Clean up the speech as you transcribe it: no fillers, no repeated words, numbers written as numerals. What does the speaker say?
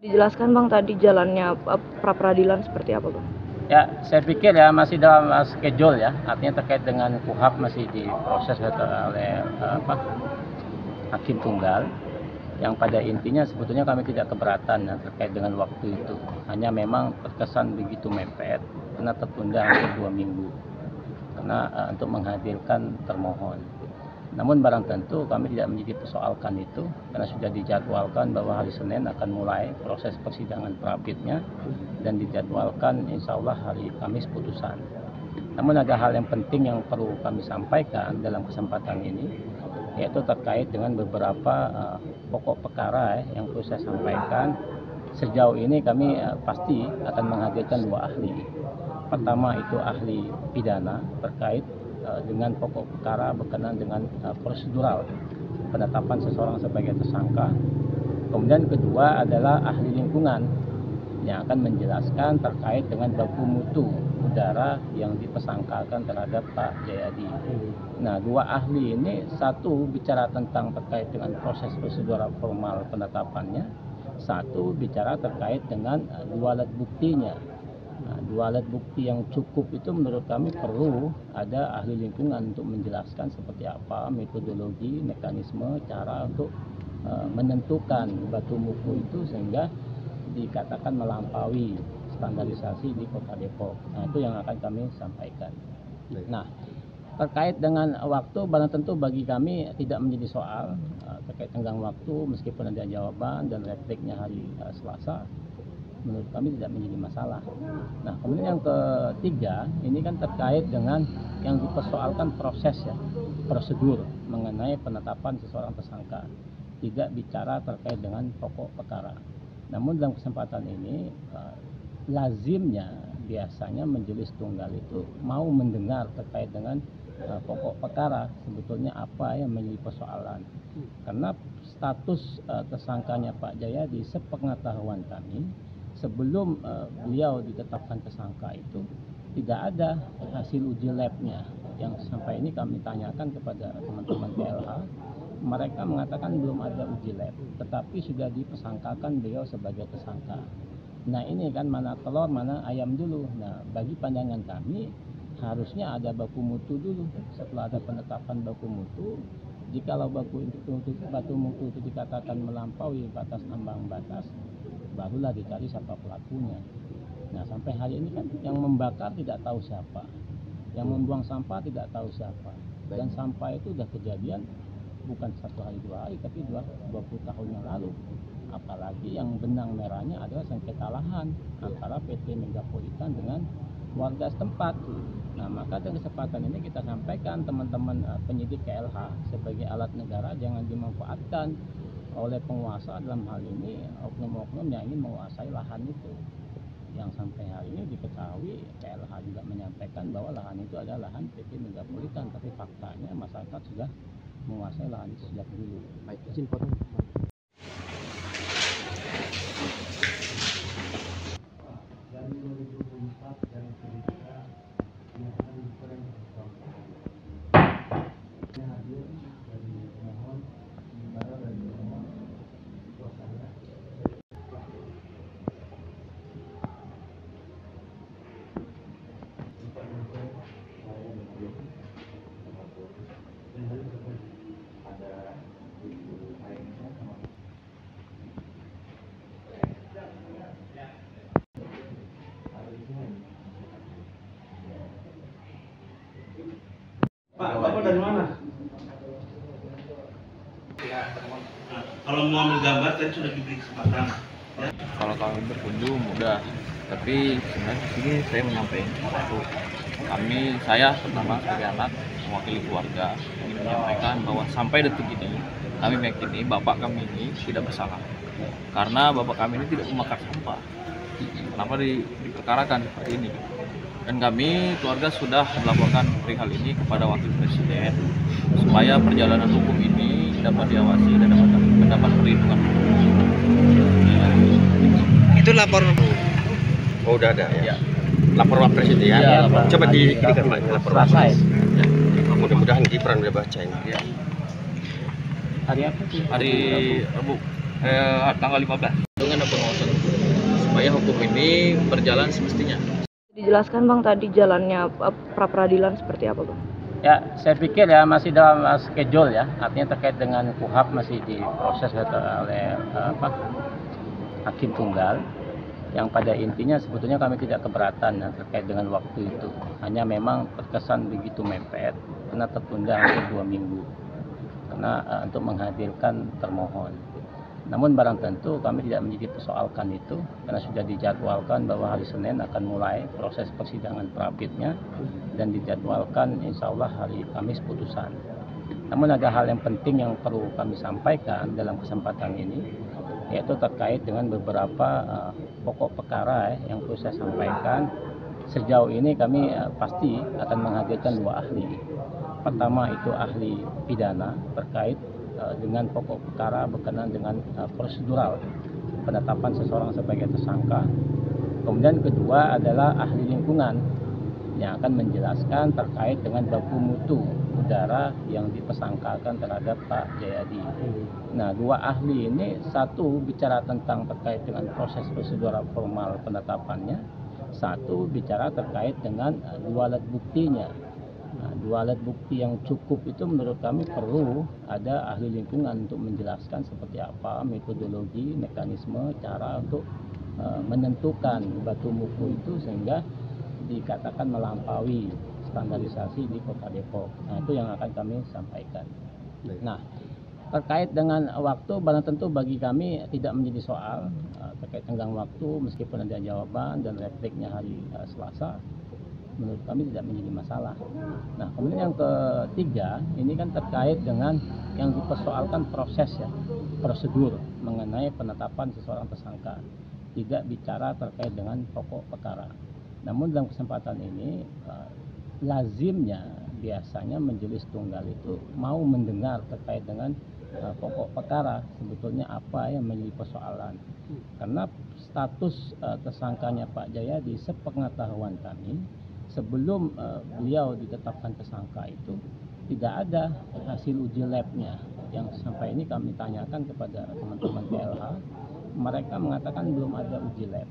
Dijelaskan Bang tadi jalannya pra peradilan seperti apa Bang? Ya, saya pikir ya masih dalam schedule ya, artinya terkait dengan KUHP masih diproses oleh hakim tunggal. Yang pada intinya sebetulnya kami tidak keberatan ya, terkait dengan waktu itu. Hanya memang terkesan begitu mepet karena tertunda hampir 2 minggu karena untuk menghadirkan termohon. Namun barang tentu kami tidak menjadi persoalkan itu karena sudah dijadwalkan bahwa hari Senin akan mulai proses persidangan pra-pitnya dan dijadwalkan insya Allah hari Kamis putusan. Namun ada hal yang penting yang perlu kami sampaikan dalam kesempatan ini, yaitu terkait dengan beberapa pokok perkara yang perlu saya sampaikan. Sejauh ini kami pasti akan menghadirkan 2 ahli. Pertama itu ahli pidana terkait dengan pokok perkara berkenaan dengan prosedural penetapan seseorang sebagai tersangka. Kemudian kedua adalah ahli lingkungan yang akan menjelaskan terkait dengan baku mutu udara yang dipersangkakan terhadap Pak Jayadi. Nah, 2 ahli ini satu bicara tentang terkait dengan proses prosedural formal penetapannya, satu bicara terkait dengan 2 alat buktinya. Nah, 2 alat bukti yang cukup itu menurut kami perlu ada ahli lingkungan untuk menjelaskan seperti apa metodologi, mekanisme, cara untuk menentukan batu mutu itu sehingga dikatakan melampaui standarisasi di Kota Depok. Nah, itu yang akan kami sampaikan. Nah, terkait dengan waktu, barang tentu bagi kami tidak menjadi soal terkait tenggang waktu meskipun ada jawaban dan repliknya hari Selasa. Menurut kami tidak menjadi masalah. Nah, kemudian yang ketiga, ini kan terkait dengan yang dipersoalkan proses ya, prosedur mengenai penetapan seseorang tersangka. Tidak bicara terkait dengan pokok perkara. Namun dalam kesempatan ini, lazimnya biasanya majelis tunggal itu mau mendengar terkait dengan pokok perkara sebetulnya apa yang menjadi persoalan. Karena status tersangkanya Pak Jayadi sepengetahuan kami, sebelum beliau ditetapkan tersangka itu tidak ada hasil uji labnya yang sampai ini kami tanyakan kepada teman-teman PLH. Mereka mengatakan belum ada uji lab, tetapi sudah dipersangkakan beliau sebagai tersangka. Nah, ini kan mana telur mana ayam dulu. Nah, bagi pandangan kami harusnya ada baku mutu dulu. Setelah ada penetapan baku mutu, jikalau batu mutu itu dikatakan melampaui batas ambang batas, barulah dicari siapa pelakunya. Nah, sampai hari ini kan yang membakar tidak tahu siapa, yang membuang sampah tidak tahu siapa, dan sampah itu sudah kejadian bukan 1 hari 2 hari, tapi 20 tahun yang lalu. Apalagi yang benang merahnya adalah sengketa lahan antara PT Megapolitan dengan warga setempat. Nah, maka dari kesempatan ini kita sampaikan teman-teman penyidik KLH sebagai alat negara jangan dimanfaatkan oleh penguasa, dalam hal ini oknum-oknum yang ingin menguasai lahan itu. Yang sampai hari ini diketahui KLH juga menyampaikan bahwa lahan itu adalah lahan PT Megapolitan, tapi faktanya masyarakat sudah menguasai lahan itu sejak dulu. Baik, izin potong. Dari 2004 dan ketika yang akan dikurang hadir dari pemohon, sementara dari pemohon kuasanya. Pak, Bapak dari mana? Kalau mau ambil gambar tadi sudah diberi kesempatan. Ya. Kalau kami berkunjung mudah, tapi sebenarnya di sini saya menyampaikan sesuatu. Saya pertama sebagai anak mewakili keluarga ingin menyampaikan bahwa sampai detik ini kami meyakini bapak kami ini tidak bersalah, karena bapak kami ini tidak membakar sampah. Kenapa diperkarakan seperti ini? Dan kami keluarga sudah melaporkan perihal ini kepada Wakil Presiden supaya perjalanan hukum ini dapat diawasi dan dapat mendapat perlindungan hukum. Itu lapor. Oh, udah ada ya. Lapor Wapres itu ya. Ya, coba dikirikan lapor Wapres. Ya. Mudah-mudahan Gibran udah baca ini. Ya. Hari apa sih? Hari Rabu, tanggal 15. Dengan pengawasan ini berjalan semestinya. Dijelaskan Bang tadi jalannya pra peradilan seperti apa Bang? Ya, saya pikir ya masih dalam schedule ya, artinya terkait dengan KUHP masih diproses oleh Hakim Tunggal, yang pada intinya sebetulnya kami tidak keberatan ya, terkait dengan waktu itu. Hanya memang terkesan begitu mepet, karena tertunda hampir 2 minggu, karena untuk menghadirkan termohon. Namun barang tentu kami tidak menjadi persoalkan itu, karena sudah dijadwalkan bahwa hari Senin akan mulai proses persidangan pra-bidnya, dan dijadwalkan insya Allah hari Kamis putusan. Namun ada hal yang penting yang perlu kami sampaikan dalam kesempatan ini, yaitu terkait dengan beberapa pokok perkara yang perlu saya sampaikan. Sejauh ini kami pasti akan menghadirkan 2 ahli. Pertama itu ahli pidana terkait dengan pokok perkara berkenaan dengan prosedural penetapan seseorang sebagai tersangka. Kemudian kedua adalah ahli lingkungan yang akan menjelaskan terkait dengan baku mutu udara yang dipersangkakan terhadap Pak Jayadi. Nah, 2 ahli ini, satu bicara tentang terkait dengan proses prosedural formal penetapannya, satu bicara terkait dengan 2 alat buktinya. Nah, 2 alat bukti yang cukup itu menurut kami perlu ada ahli lingkungan untuk menjelaskan seperti apa metodologi, mekanisme, cara untuk menentukan batu mutu itu sehingga dikatakan melampaui standarisasi di Kota Depok. Nah, itu yang akan kami sampaikan. Nah, terkait dengan waktu, barang tentu bagi kami tidak menjadi soal terkait tenggang waktu, meskipun ada jawaban dan repliknya hari Selasa, menurut kami tidak menjadi masalah. Nah, kemudian yang ketiga, ini kan terkait dengan yang dipersoalkan proses ya, prosedur mengenai penetapan seseorang tersangka. Tidak bicara terkait dengan pokok perkara. Namun dalam kesempatan ini, lazimnya biasanya majelis tunggal itu mau mendengar terkait dengan pokok perkara, sebetulnya apa yang menjadi persoalan. Karena status tersangkanya Pak Jayadi, sepengetahuan kami, sebelum beliau ditetapkan tersangka itu tidak ada hasil uji labnya, yang sampai ini kami tanyakan kepada teman-teman PLH, mereka mengatakan belum ada uji lab.